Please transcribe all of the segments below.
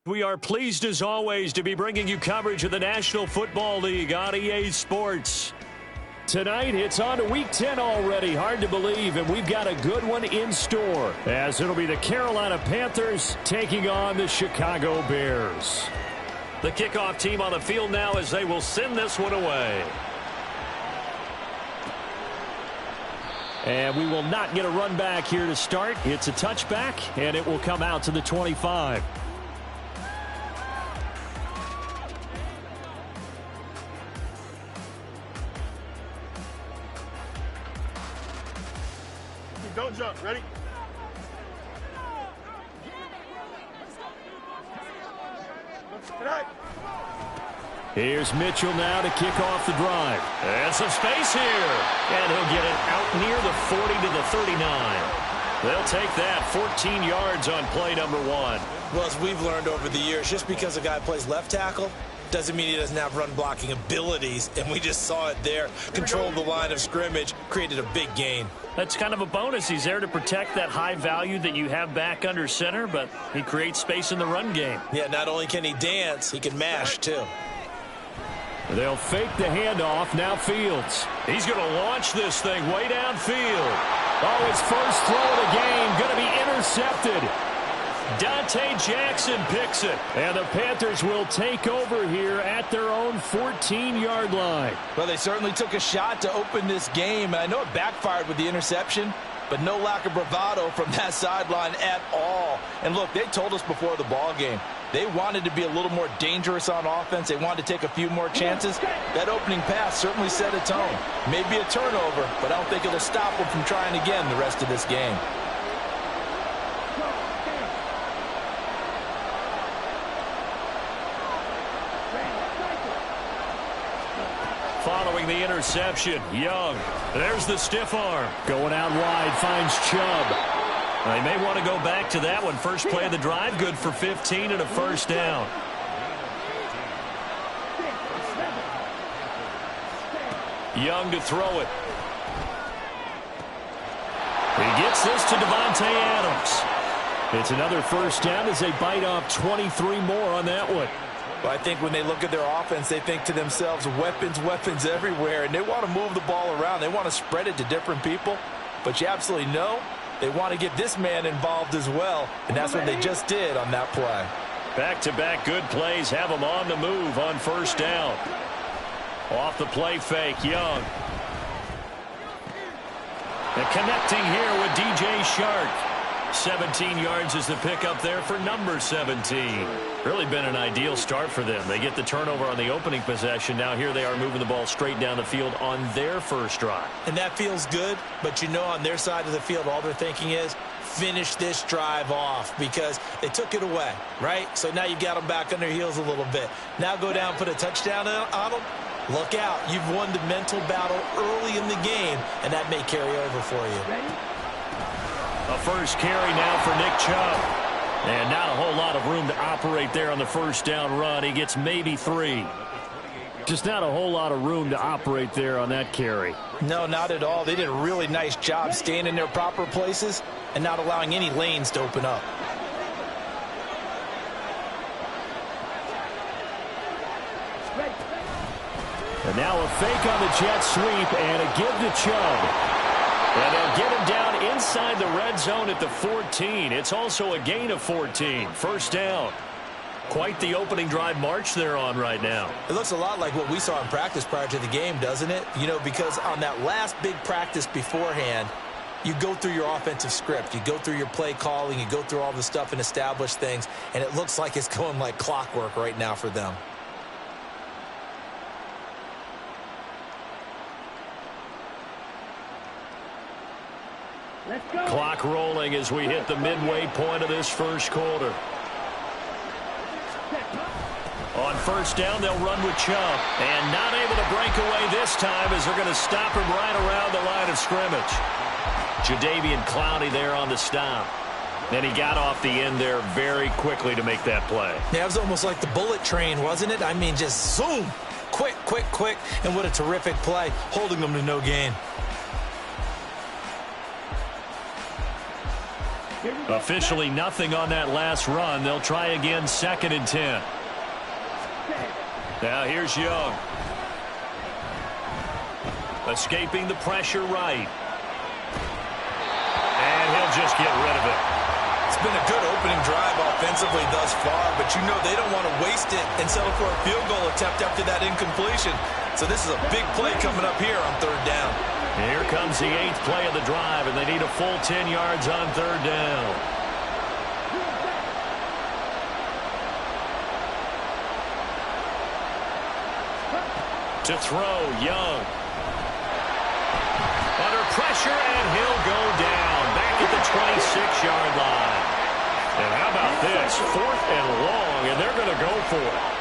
We are pleased as always to be bringing you coverage of the National Football League on EA Sports. Tonight, it's on to Week 10 already. Hard to believe, and we've got a good one in store, as it'll be the Carolina Panthers taking on the Chicago Bears. The kickoff team on the field now as they will send this one away. And we will not get a run back here to start. It's a touchback, and it will come out to the 25. Don't jump. Ready? Here's Mitchell now to kick off the drive. And some space here. And he'll get it out near the 40 to the 39. They'll take that 14 yards on play number 1. Well, as we've learned over the years, just because a guy plays left tackle doesn't mean he doesn't have run blocking abilities, and we just saw it there. Controlled the line of scrimmage, created a big gain. That's kind of a bonus. He's there to protect that high value that you have back under center, but he creates space in the run game. Yeah, not only can he dance, he can mash too. They'll fake the handoff. Now Fields. He's going to launch this thing way downfield. Oh, his first throw of the game going to be intercepted. Dante Jackson picks it, and the Panthers will take over here at their own 14-yard line. Well, they certainly took a shot to open this game, and I know it backfired with the interception, but no lack of bravado from that sideline at all. And look, they told us before the ball game, they wanted to be a little more dangerous on offense. They wanted to take a few more chances. That opening pass certainly set a tone. Maybe a turnover, but I don't think it'll stop them from trying again the rest of this game. Following the interception, Young. There's the stiff arm. Going out wide, finds Chubb. They may want to go back to that one. First play of the drive, good for 15 and a first down. Young to throw it. He gets this to Devontae Adams. It's another first down as they bite off 23 more on that one. Well, I think when they look at their offense, they think to themselves, weapons, weapons everywhere, and they want to move the ball around. They want to spread it to different people, but you absolutely know they want to get this man involved as well, and that's what they just did on that play. Back-to-back good plays have them on the move on first down. Off the play fake, Young. And connecting here with DJ Shark. 17 yards is the pickup there for number 17. Really been an ideal start for them. They get the turnover on the opening possession. Now here they are moving the ball straight down the field on their first drive. And that feels good, but you know on their side of the field all they're thinking is finish this drive off because they took it away, right? So now you got them back on their heels a little bit. Now go down, put a touchdown on them. Look out. You've won the mental battle early in the game, and that may carry over for you. A first carry now for Nick Chubb. And not a whole lot of room to operate there on the first down run. He gets maybe 3. Just not a whole lot of room to operate there on that carry. No, not at all. They did a really nice job staying in their proper places and not allowing any lanes to open up. And now a fake on the jet sweep and a give to Chubb. And they'll get him down inside the red zone at the 14. It's also a gain of 14. First down. Quite the opening drive march they're on right now. It looks a lot like what we saw in practice prior to the game, doesn't it? You know, because on that last big practice beforehand, you go through your offensive script. You go through your play calling. You go through all the stuff and establish things. And it looks like it's going like clockwork right now for them. Clock rolling as we hit the midway point of this first quarter. On first down, they'll run with Chubb. And not able to break away this time as they're going to stop him right around the line of scrimmage. Jadeveon Clowney there on the stop. And he got off the end there very quickly to make that play. Yeah, it was almost like the bullet train, wasn't it? I mean, just zoom. Quick, quick, quick. And what a terrific play, holding them to no gain. Officially nothing on that last run. They'll try again, 2nd and 10. Now here's Young. Escaping the pressure right. And he'll just get rid of it. It's been a good opening drive offensively thus far, but you know they don't want to waste it and settle for a field goal attempt after that incompletion. So this is a big play coming up here on 3rd down. Here comes the 8th play of the drive, and they need a full 10 yards on 3rd down. To throw, Young. Under pressure, and he'll go down. Back at the 26-yard line. And how about this? 4th and long, and they're going to go for it.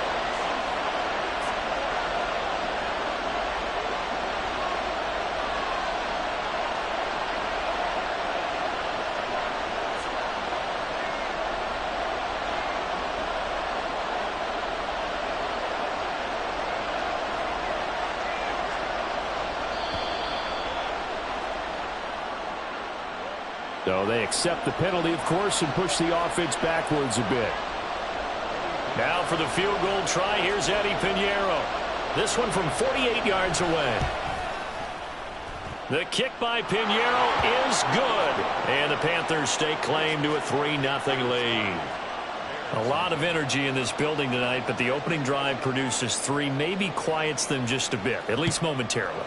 So they accept the penalty, of course, and push the offense backwards a bit. Now for the field goal try, here's Eddie Pinheiro. This one from 48 yards away. The kick by Pinheiro is good. And the Panthers stake claim to a 3-0 lead. A lot of energy in this building tonight, but the opening drive produces 3, maybe quiets them just a bit, at least momentarily.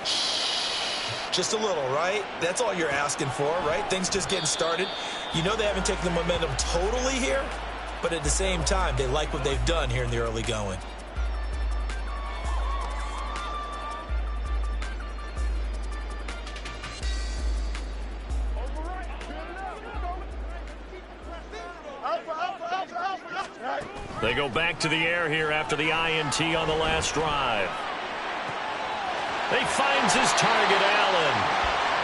Just a little, right? That's all you're asking for, right? Things just getting started. You know they haven't taken the momentum totally here, but at the same time, they like what they've done here in the early going. They go back to the air here after the INT on the last drive. He finds his target, Allen.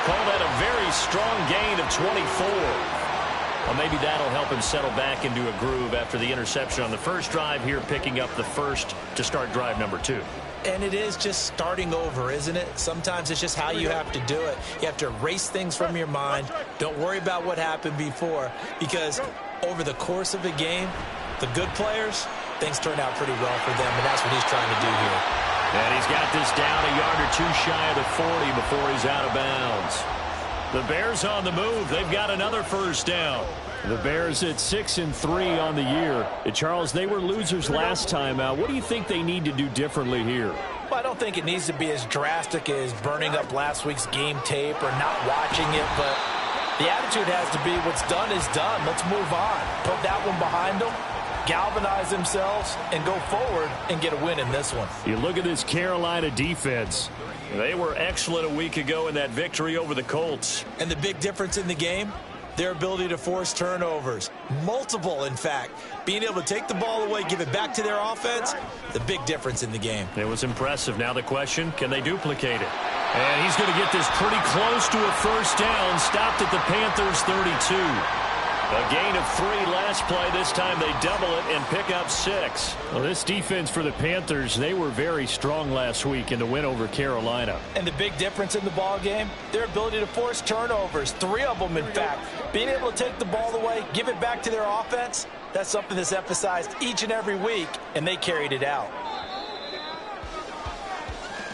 Call that a very strong gain of 24. Well, maybe that'll help him settle back into a groove after the interception on the first drive here, picking up the first to start drive number 2. And it is just starting over, isn't it? Sometimes it's just how you have to do it. You have to erase things from your mind. Don't worry about what happened before, because over the course of a game, the good players, things turn out pretty well for them, and that's what he's trying to do here. And he's got this down a yard or 2 shy of the 40 before he's out of bounds. The Bears on the move. They've got another first down. The Bears at 6-3 on the year. Charles, they were losers last time out. What do you think they need to do differently here? Well, I don't think it needs to be as drastic as burning up last week's game tape or not watching it, but the attitude has to be what's done is done. Let's move on. Put that one behind them. Galvanize themselves and go forward and get a win in this one. You look at this Carolina defense. They were excellent a week ago in that victory over the Colts. And the big difference in the game, their ability to force turnovers. Multiple, in fact. Being able to take the ball away, give it back to their offense, the big difference in the game. It was impressive. Now the question, can they duplicate it? And he's going to get this pretty close to a first down. Stopped at the Panthers 32. A gain of 3 last play. This time they double it and pick up 6. Well, this defense for the Panthers, they were very strong last week in the win over Carolina. And the big difference in the ball game, their ability to force turnovers. 3 of them, in fact. Being able to take the ball away, give it back to their offense, that's something that's emphasized each and every week, and they carried it out.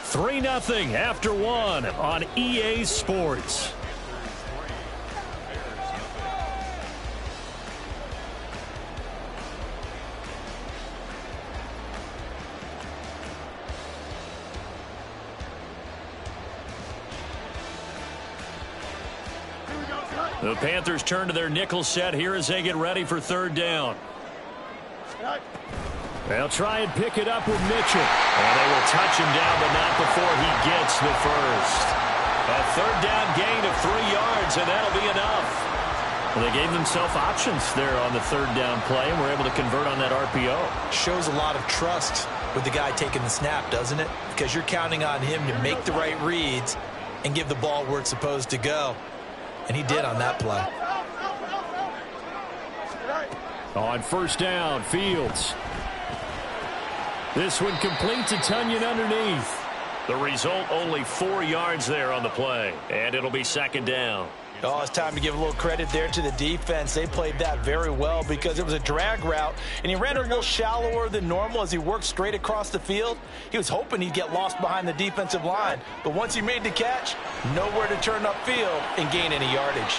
3-0 after 1 on EA Sports. The Panthers turn to their nickel set here as they get ready for 3rd down. They'll try and pick it up with Mitchell. And they will touch him down, but not before he gets the first. A 3rd down gain of 3 yards, and that'll be enough. Well, they gave themselves options there on the 3rd down play, and were able to convert on that RPO. Shows a lot of trust with the guy taking the snap, doesn't it? Because you're counting on him to make the right reads and give the ball where it's supposed to go. And he did on that play. On 1st down, Fields. This one complete to Tunyon underneath. The result, only 4 yards there on the play. And it'll be 2nd down. Oh, it's time to give a little credit there to the defense. They played that very well because it was a drag route, and he ran it a little shallower than normal as he worked straight across the field. He was hoping he'd get lost behind the defensive line, but once he made the catch, nowhere to turn upfield and gain any yardage.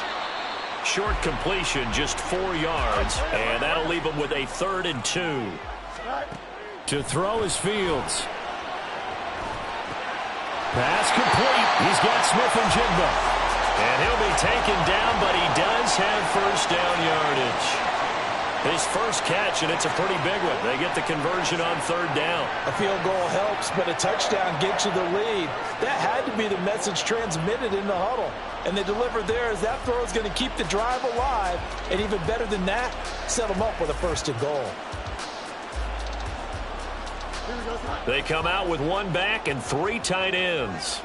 Short completion, just 4 yards, and that'll leave him with a 3rd and 2. To throw is Fields. Pass complete. He's got Smith and Jigba. And he'll be taken down, but he does have first down yardage. His first catch, and it's a pretty big one. They get the conversion on 3rd down. A field goal helps, but a touchdown gets you the lead. That had to be the message transmitted in the huddle. And they delivered there as that throw is going to keep the drive alive. And even better than that, set them up with a 1st and goal. They come out with 1 back and 3 tight ends.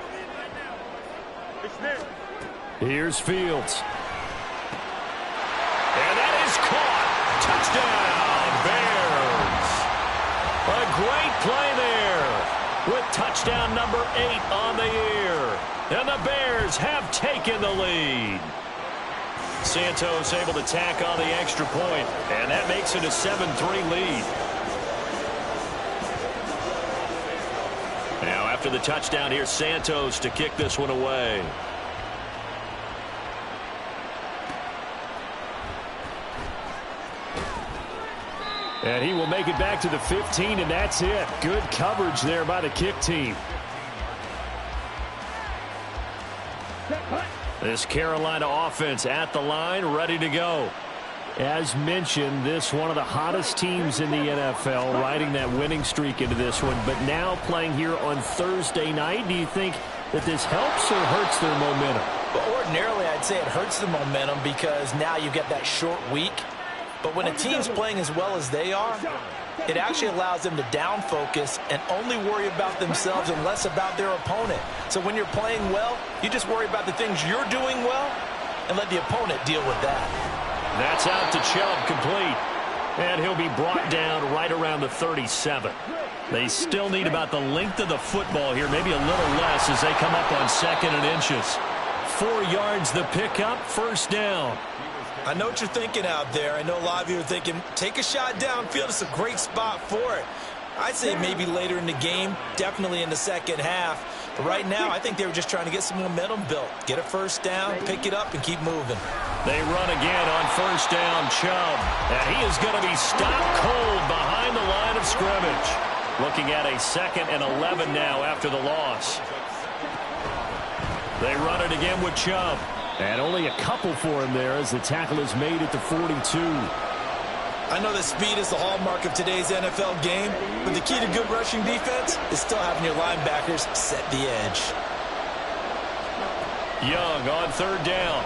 Here's Fields. And that is caught. Touchdown, Bears. A great play there with touchdown number 8 on the year. And the Bears have taken the lead. Santos able to tack on the extra point, and that makes it a 7-3 lead. Now after the touchdown, here's Santos to kick this one away. And he will make it back to the 15, and that's it. Good coverage there by the kick team. This Carolina offense at the line, ready to go. As mentioned, this one of the hottest teams in the NFL, riding that winning streak into this one, but now playing here on Thursday night. Do you think that this helps or hurts their momentum? Well, ordinarily, I'd say it hurts the momentum because now you get that short week. But when a team's playing as well as they are, it actually allows them to down focus and only worry about themselves and less about their opponent. So when you're playing well, you just worry about the things you're doing well and let the opponent deal with that. That's out to Chubb, complete. And he'll be brought down right around the 37. They still need about the length of the football here, maybe a little less as they come up on 2nd and inches. 4 yards the pickup, 1st down. I know what you're thinking out there. I know a lot of you are thinking, take a shot downfield. It's a great spot for it. I'd say maybe later in the game, definitely in the 2nd half. But right now, I think they were just trying to get some momentum built. Get a 1st down, pick it up, and keep moving. They run again on 1st down, Chubb. And he is going to be stopped cold behind the line of scrimmage. Looking at a 2nd and 11 now after the loss. They run it again with Chubb. And only a couple for him there as the tackle is made at the 42. I know that speed is the hallmark of today's NFL game, but the key to good rushing defense is still having your linebackers set the edge. Young on 3rd down.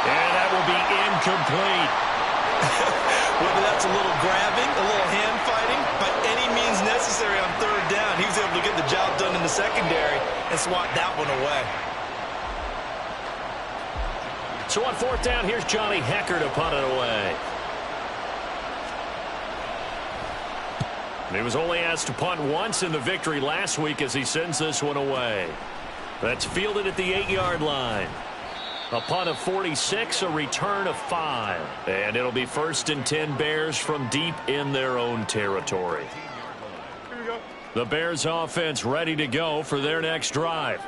And that will be incomplete. Whether that's a little grabbing, a little hand fighting, by any means necessary on 3rd down, he was able to get the job done in the secondary and swat that one away. So on 4th down, here's Johnny Hecker to punt it away. He was only asked to punt once in the victory last week as he sends this one away. That's fielded at the 8-yard line. A punt of 46, a return of 5. And it'll be 1st and 10 Bears from deep in their own territory. The Bears offense ready to go for their next drive.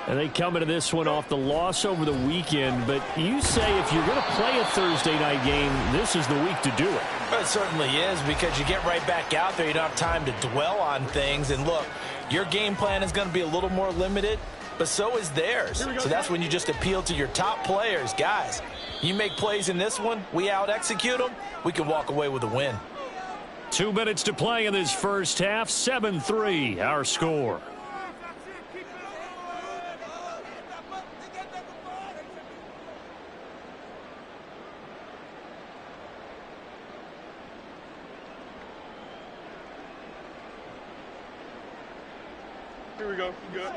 And they come into this one off the loss over the weekend. But you say if you're going to play a Thursday night game, this is the week to do it. Well, it certainly is because you get right back out there. You don't have time to dwell on things. And look, your game plan is going to be a little more limited, but so is theirs. So that's when you just appeal to your top players. Guys, you make plays in this one, we out-execute them, we can walk away with a win. 2 minutes to play in this first half. 7-3 our score. Here we go. Good.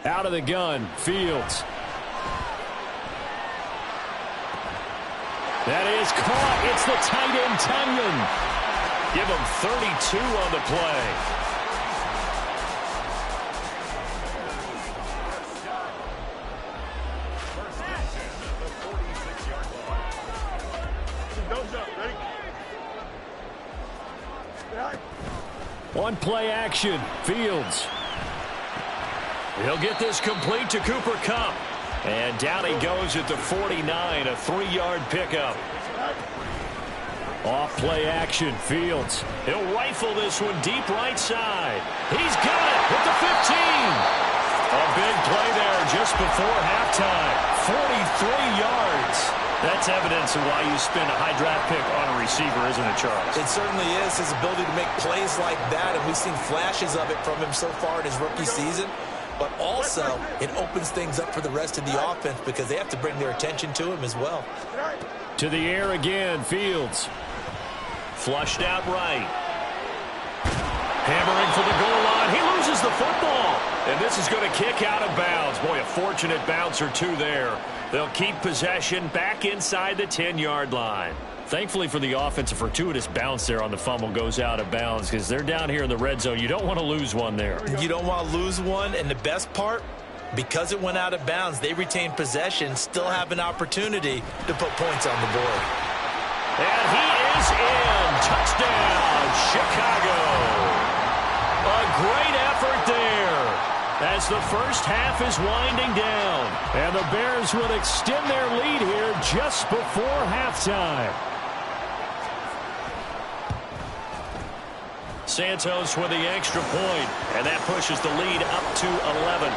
Out of the gun, Fields. That is caught. It's the tight end, Tunyon. Give him 32 on the play. On play action, Fields. He'll get this complete to Cooper Kupp. And down he goes at the 49, a 3-yard pickup. Off play action, Fields. He'll rifle this one deep right side. He's got it at the 15. A big play there just before halftime. 43 yards. That's evidence of why you spend a high draft pick on a receiver, isn't it, Charles? It certainly is, his ability to make plays like that, and we've seen flashes of it from him so far in his rookie season. But also, it opens things up for the rest of the offense because they have to bring their attention to him as well. To the air again, Fields. Flushed out right. Hammering for the goal line. He loses the football. And this is going to kick out of bounds. Boy, a fortunate bounce or two there. They'll keep possession back inside the 10-yard line. Thankfully for the offense, a fortuitous bounce there on the fumble goes out of bounds because they're down here in the red zone. You don't want to lose one there. You don't want to lose one, and the best part, because it went out of bounds, they retain possession, still have an opportunity to put points on the board. And he is in. Touchdown, Chicago. A great effort there as the first half is winding down. And the Bears will extend their lead here just before halftime. Santos with the extra point, and that pushes the lead up to 11.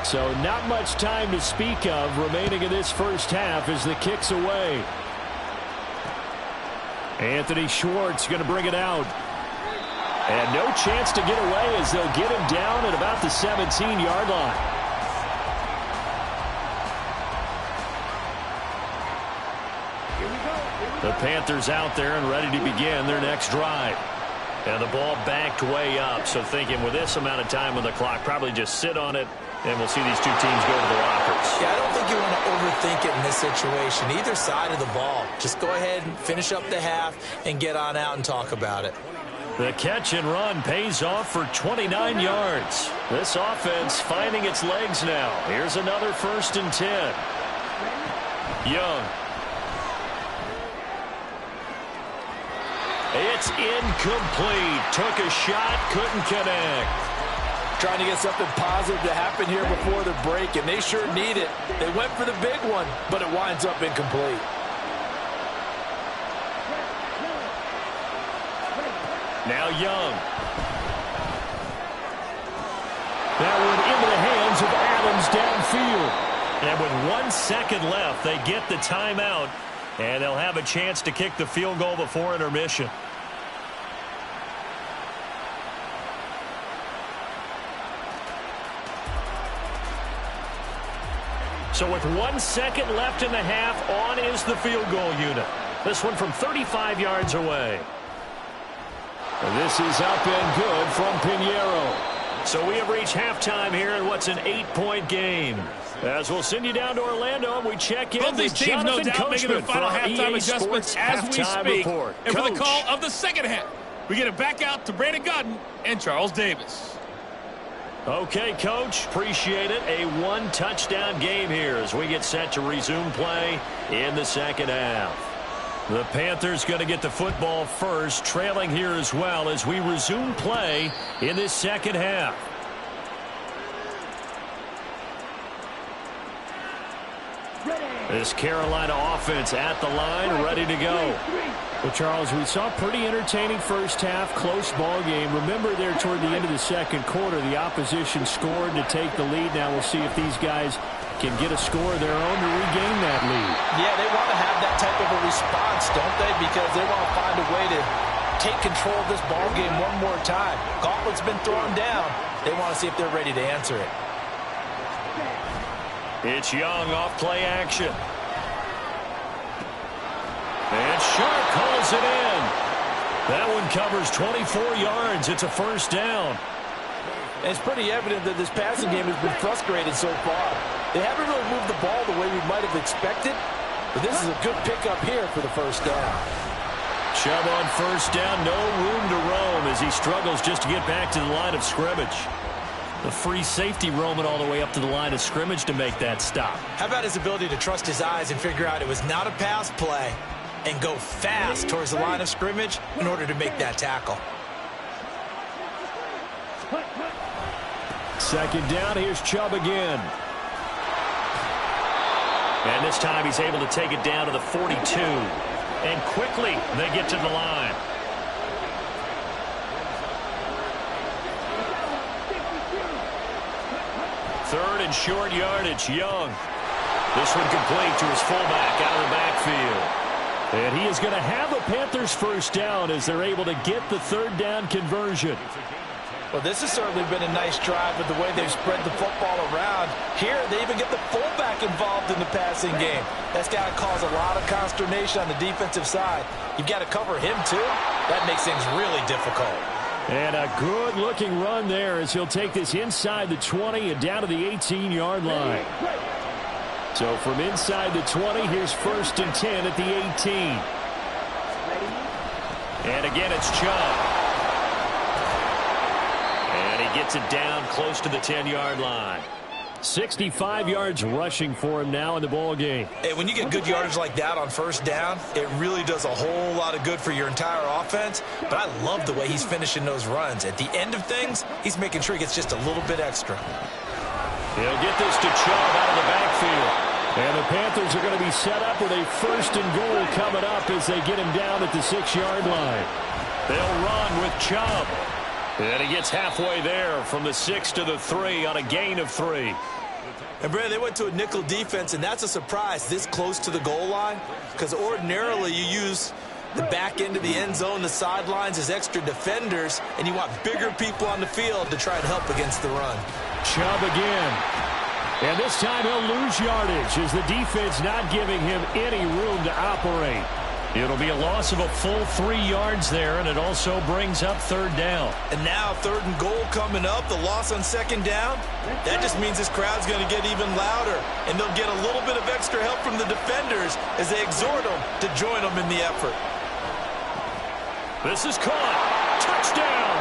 So not much time to speak of remaining in this first half as the kick's away. Anthony Schwartz going to bring it out. And no chance to get away as they'll get him down at about the 17-yard line. The Panthers out there and ready to begin their next drive. And the ball backed way up, so thinking with this amount of time on the clock, probably just sit on it, and we'll see these two teams go to the lockers. Yeah, I don't think you want to overthink it in this situation. Either side of the ball. Just go ahead and finish up the half and get on out and talk about it. The catch and run pays off for 29 yards. This offense finding its legs now. Here's another 1st and 10. Young. It's incomplete. Took a shot, couldn't connect. Trying to get something positive to happen here before the break, and they sure need it. They went for the big one, but it winds up incomplete. Now Young. That one into the hands of Adams downfield. And with 1 second left, they get the timeout, and they'll have a chance to kick the field goal before intermission. So with 1 second left in the half, on is the field goal unit. This one from 35 yards away. And this is up and good from Pinheiro. So we have reached halftime here in what's an 8-point game. As we'll send you down to Orlando, and we check in Both these with teams, no Jonathan doubt, making their Coachman final for our halftime EA adjustments Sports as we halftime speak. report. And for the Coach. call of the second half, we get it back out to Brandon Godden and Charles Davis. Okay, Coach, appreciate it. A 1-touchdown game here as we get set to resume play in the second half. The Panthers going to get the football first, trailing here as well as we resume play in this second half. This Carolina offense at the line, ready to go. Well, Charles, we saw a pretty entertaining first half, close ball game. Remember there toward the end of the second quarter, the opposition scored to take the lead. Now we'll see if these guys can get a score of their own to regain that lead. Yeah, they want to have that type of a response, don't they? Because they want to find a way to take control of this ball game one more time. Gauntlet's been thrown down. They want to see if they're ready to answer it. It's Young off play action. And Sharp calls it in. That one covers 24 yards. It's a first down. And it's pretty evident that this passing game has been frustrated so far. They haven't really moved the ball the way we might have expected, but this is a good pickup here for the first down. Chubb on first down, no room to roam as he struggles just to get back to the line of scrimmage. The free safety roaming all the way up to the line of scrimmage to make that stop. How about his ability to trust his eyes and figure out it was not a pass play and go fast towards the line of scrimmage in order to make that tackle. Second down, here's Chubb again. And this time he's able to take it down to the 42. And quickly they get to the line. Third and short yardage, Young. This one complete to his fullback out of the backfield. And he is going to have a Panthers first down as they're able to get the third down conversion. Well, this has certainly been a nice drive with the way they've spread the football around. Here, they even get the fullback involved in the passing game. That's got to cause a lot of consternation on the defensive side. You've got to cover him, too. That makes things really difficult. And a good-looking run there as he'll take this inside the 20 and down to the 18-yard line. So from inside the 20, here's first and 10 at the 18. And again, it's Chubb. Gets it down close to the 10-yard line. 65 yards rushing for him now in the ball game. Hey, when you get good yardage like that on first down, it really does a whole lot of good for your entire offense. But I love the way he's finishing those runs. At the end of things, he's making sure he gets just a little bit extra. He'll get this to Chubb out of the backfield. And the Panthers are going to be set up with a first and goal coming up as they get him down at the 6-yard line. They'll run with Chubb. And he gets halfway there from the 6 to the 3 on a gain of 3. And, Brad, they went to a nickel defense, and that's a surprise this close to the goal line because ordinarily you use the back end of the end zone, the sidelines as extra defenders, and you want bigger people on the field to try and help against the run. Chubb again. And this time he'll lose yardage as the defense not giving him any room to operate. It'll be a loss of a full 3 yards there, and it also brings up third down. And now third and goal coming up, the loss on second down. That just means this crowd's going to get even louder, and they'll get a little bit of extra help from the defenders as they exhort them to join them in the effort. This is caught. Touchdown!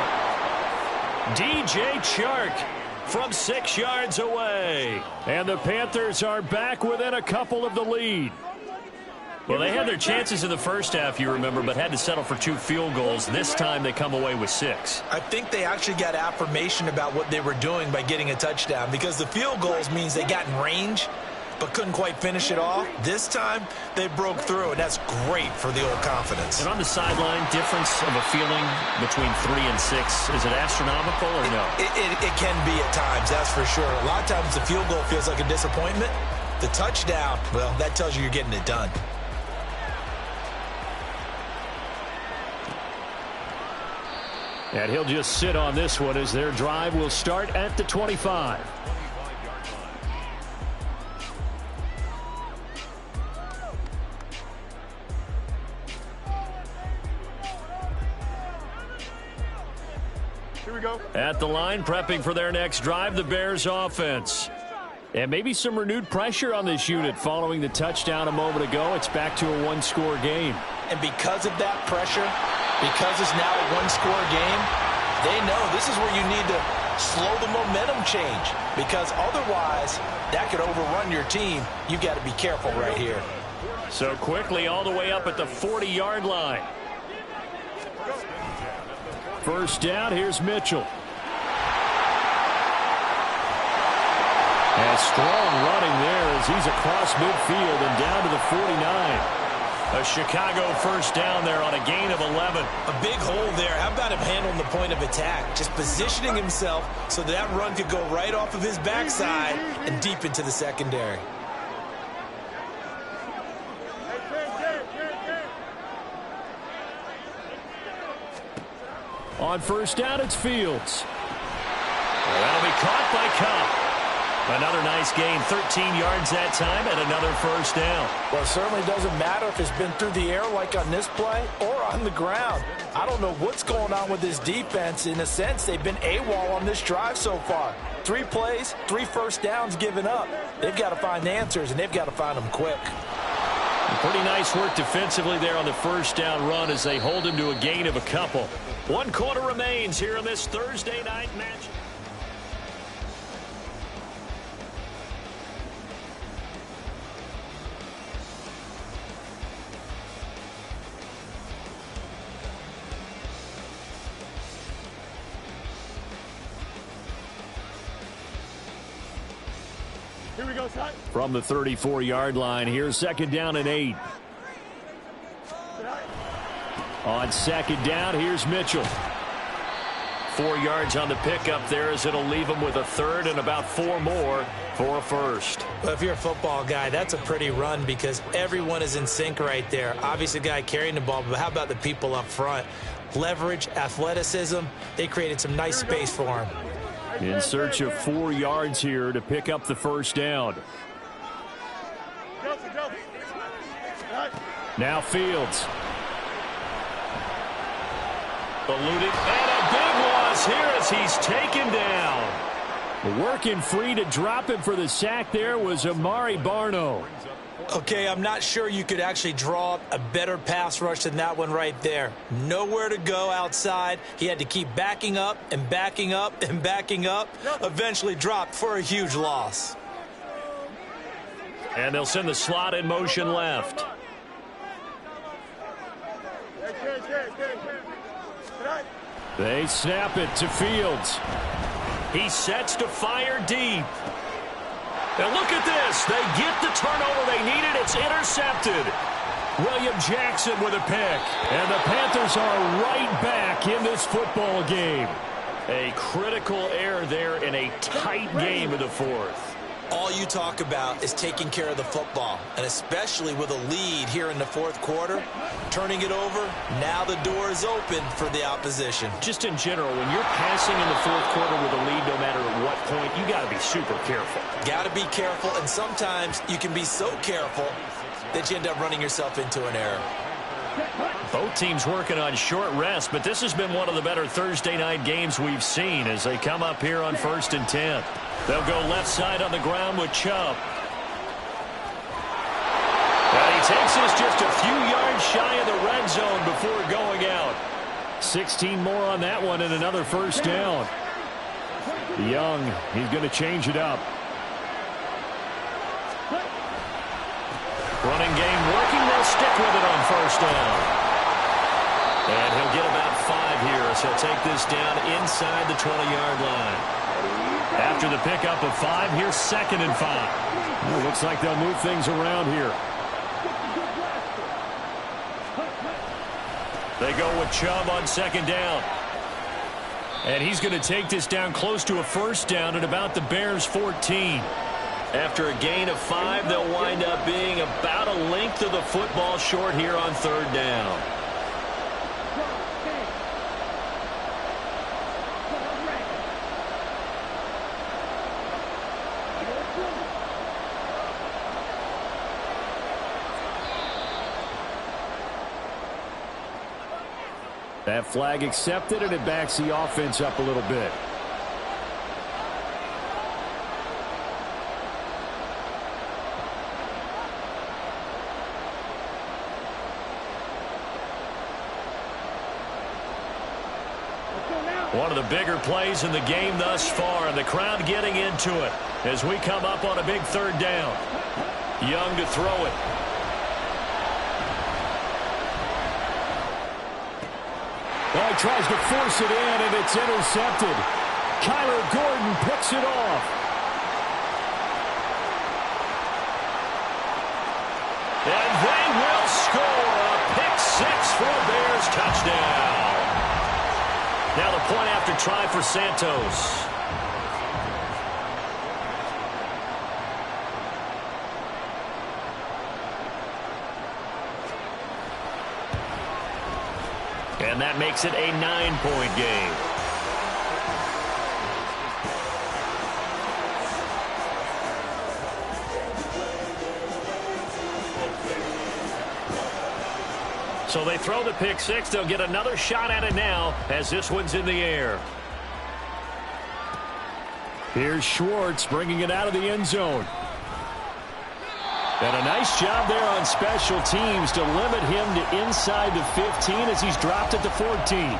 DJ Chark from 6 yards away. And the Panthers are back within a couple of the lead. Well, they had their chances in the first half, you remember, but had to settle for 2 field goals. This time they come away with 6. I think they actually got affirmation about what they were doing by getting a touchdown because the field goals means they got in range but couldn't quite finish it off. This time they broke through, and that's great for the old confidence. And on the sideline, difference of a feeling between 3 and 6, is it astronomical or no? It can be at times, that's for sure. A lot of times the field goal feels like a disappointment. The touchdown, well, that tells you you're getting it done. And he'll just sit on this one as their drive will start at the 25. Here we go. At the line, prepping for their next drive, the Bears offense. And maybe some renewed pressure on this unit following the touchdown a moment ago. It's back to a 1-score game. And because of that pressure, because it's now a 1-score game, they know this is where you need to slow the momentum change because otherwise that could overrun your team. You've got to be careful right here. So quickly all the way up at the 40-yard line. First down, here's Mitchell. And strong running there as he's across midfield and down to the 49. A Chicago first down there on a gain of 11. A big hole there. How about him handling the point of attack? Just positioning himself so that run could go right off of his backside and deep into the secondary. On first down, it's Fields. That'll be caught by Cup. Another nice gain, 13 yards that time, and another first down. Well, it certainly doesn't matter if it's been through the air like on this play or on the ground. I don't know what's going on with this defense. In a sense, they've been AWOL on this drive so far. 3 plays, 3 first downs given up. They've got to find answers, and they've got to find them quick. Pretty nice work defensively there on the first down run as they hold him to a gain of a couple. 1 quarter remains here in this Thursday night match. Here we go, son. From the 34-yard line, here's 2nd down and 8. On 2nd down, here's Mitchell. 4 yards on the pickup there as it'll leave him with a 3rd and about 4 more for a 1st. Well, if you're a football guy, that's a pretty run because everyone is in sync right there. Obviously, the guy carrying the ball, but how about the people up front? Leverage, athleticism, they created some nice space for him. In search of 4 yards here to pick up the 1st down. Now Fields. Eluded, and a big loss here as he's taken down. Working free to drop him for the sack there was Amari Barno. Okay, I'm not sure you could actually draw up a better pass rush than that one right there. Nowhere to go outside. He had to keep backing up and backing up and backing up. Eventually dropped for a huge loss. And they'll send the slot in motion left. They snap it to Fields. He sets to fire deep. And look at this. They get the turnover they needed. It's intercepted. William Jackson with a pick. And the Panthers are right back in this football game. A critical error there in a tight game of the 4th. All you talk about is taking care of the football, and especially with a lead here in the 4th quarter, turning it over, now the door is open for the opposition. Just in general, when you're passing in the 4th quarter with a lead, no matter at what point, you got to be super careful. Got to be careful, and sometimes you can be so careful that you end up running yourself into an error. Both teams working on short rest, but this has been one of the better Thursday night games we've seen as they come up here on 1st and 10. They'll go left side on the ground with Chubb. And he takes us just a few yards shy of the red zone before going out. 16 more on that one and another 1st down. Young, he's going to change it up. Running game working. They'll stick with it on 1st down. And he'll get about 5 here as he'll take this down inside the 20-yard line. After the pickup of 5, here's 2nd and 5. It looks like they'll move things around here. They go with Chubb on 2nd down. And he's going to take this down close to a 1st down at about the Bears' 14. After a gain of 5, they'll wind up being about a length of the football short here on 3rd down. That flag accepted, and it backs the offense up a little bit. One of the bigger plays in the game thus far, and the crowd getting into it as we come up on a big 3rd down. Young to throw it. Well, he tries to force it in, and it's intercepted. Kyler Gordon picks it off. And they will score a pick-6 for a Bears touchdown. Now the point after try for Santos. And that makes it a 9-point game. So they throw the pick-6. They'll get another shot at it now as this one's in the air. Here's Schwartz bringing it out of the end zone. And a nice job there on special teams to limit him to inside the 15 as he's dropped at the 14.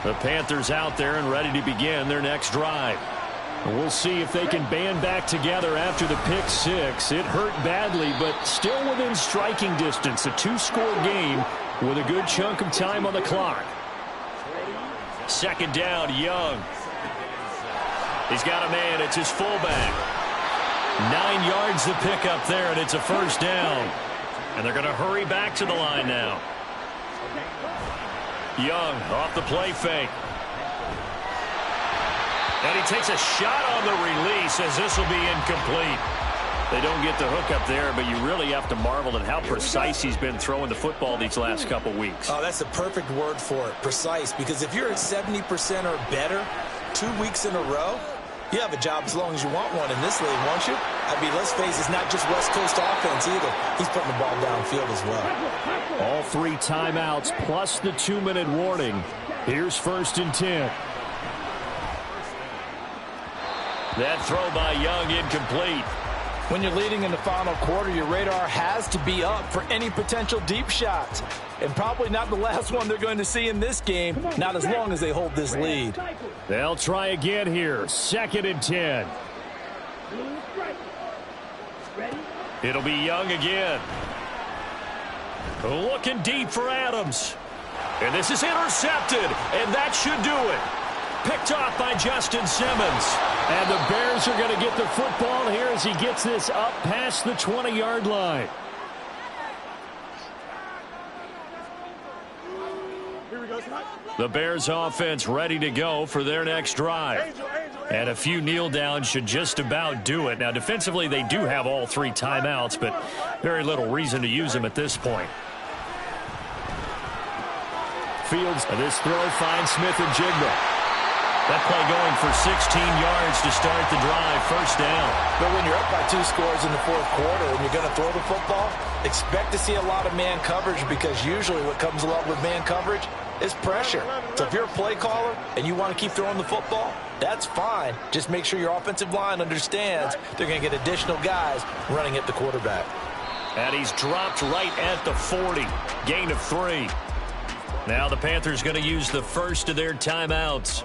The Panthers out there and ready to begin their next drive. We'll see if they can band back together after the pick six. It hurt badly, but still within striking distance. A two-score game with a good chunk of time on the clock. Second down, Young. He's got a man. It's his fullback. 9 yards the pickup there, and it's a first down. And they're going to hurry back to the line now. Young off the play fake. And he takes a shot on the release as this will be incomplete. They don't get the hook up there, but you really have to marvel at how precise he's been throwing the football these last couple weeks. Oh, that's the perfect word for it, precise, because if you're at 70% or better 2 weeks in a row, you have a job as long as you want one in this league, won't you? I mean, let's face it, it's not just West Coast offense either. He's putting the ball downfield as well. All 3 timeouts plus the 2-minute warning. Here's 1st and 10. That throw by Young incomplete. When you're leading in the final quarter, your radar has to be up for any potential deep shots. And probably not the last one they're going to see in this game, not as long as they hold this lead. They'll try again here. 2nd and 10. It'll be Young again. Looking deep for Adams. And this is intercepted, and that should do it. Picked off by Justin Simmons. And the Bears are going to get the football here as he gets this up past the 20-yard line. The Bears offense ready to go for their next drive. And a few kneel downs should just about do it. Now, defensively, they do have all 3 timeouts, but very little reason to use them at this point. Fields, this throw finds Smith and Jigba. That play going for 16 yards to start the drive. First down. But when you're up by 2 scores in the 4th quarter and you're going to throw the football, expect to see a lot of man coverage, because usually what comes along with man coverage is pressure. So if you're a play caller and you want to keep throwing the football, that's fine. Just make sure your offensive line understands they're going to get additional guys running at the quarterback. And he's dropped right at the 40. Gain of 3. Now the Panthers going to use the first of their timeouts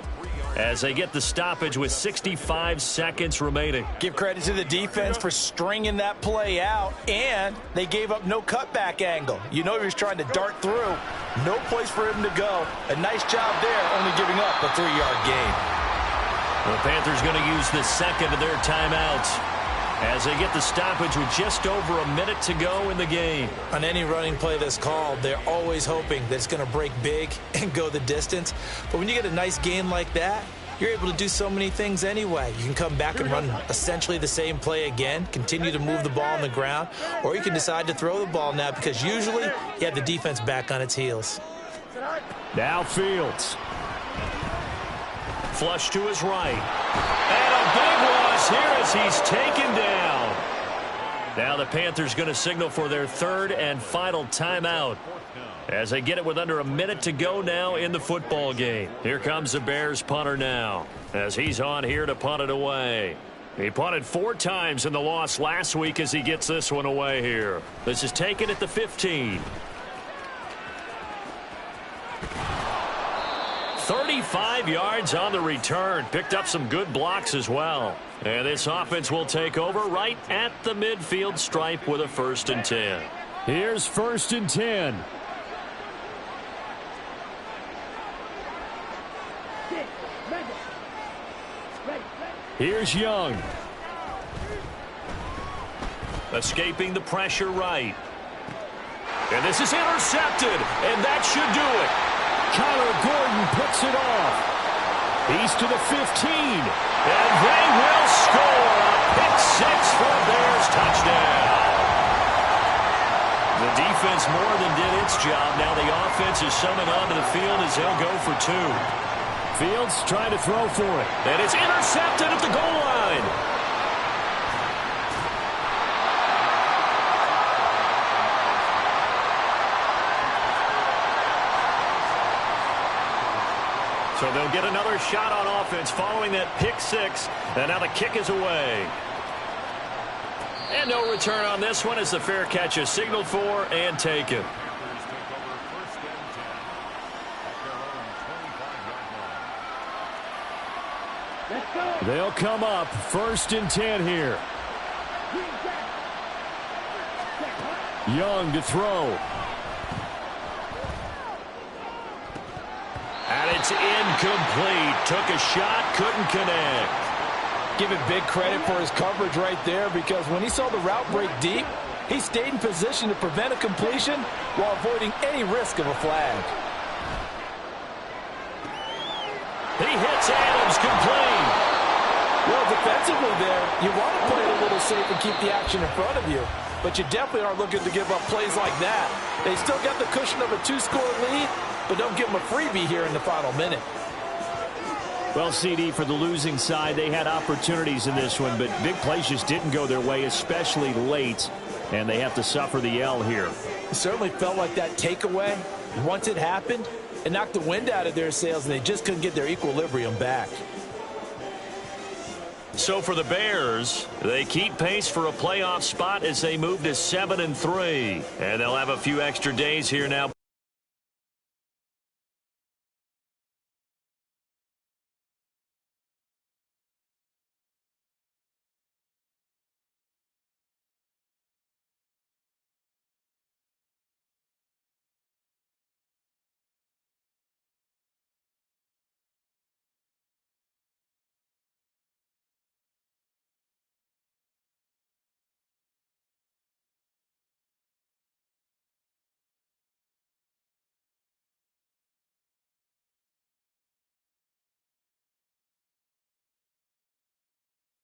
as they get the stoppage with 65 seconds remaining. Give credit to the defense for stringing that play out, and they gave up no cutback angle. You know he was trying to dart through. No place for him to go. A nice job there, only giving up a 3-yard gain. The Panthers going to use the second of their timeouts as they get the stoppage with just over a minute to go in the game. On any running play that's called, they're always hoping that it's going to break big and go the distance. But when you get a nice gain like that, you're able to do so many things anyway. You can come back and run essentially the same play again, continue to move the ball on the ground, or you can decide to throw the ball now, because usually you have the defense back on its heels. Now Fields. Flush to his right. And a big loss here as he's taken down. Now the Panthers going to signal for their 3rd and final timeout as they get it with under a minute to go now in the football game. Here comes the Bears punter now as he's on here to punt it away. He punted 4 times in the loss last week as he gets this one away here. This is taken at the 15. 35 yards on the return. Picked up some good blocks as well. And this offense will take over right at the midfield stripe with a 1st and 10. Here's 1st and 10. Here's Young. Escaping the pressure right. And this is intercepted, and that should do it. Kyler Gordon picks it off. He's to the 15. And they will score a pick 6 for a Bears touchdown. The defense more than did its job. Now the offense is summoned onto the field as they'll go for 2. Fields trying to throw for it. And it's intercepted at the goal line. So they'll get another shot on offense following that pick six. And now the kick is away. And no return on this one as the fair catch is signaled for and taken. They'll come up 1st and 10 here. Young to throw. And it's incomplete. Took a shot, couldn't connect. Give him big credit for his coverage right there, because when he saw the route break deep, he stayed in position to prevent a completion while avoiding any risk of a flag. He hits Adams, complete. Well, defensively there, you want to play it a little safe and keep the action in front of you, but you definitely aren't looking to give up plays like that. They still got the cushion of a 2-score lead, but don't give them a freebie here in the final minute. Well, CD, for the losing side, they had opportunities in this one, but big plays just didn't go their way, especially late, and they have to suffer the L here. It certainly felt like that takeaway, once it happened, it knocked the wind out of their sails, and they just couldn't get their equilibrium back. So for the Bears, they keep pace for a playoff spot as they move to 7-3, and they'll have a few extra days here now.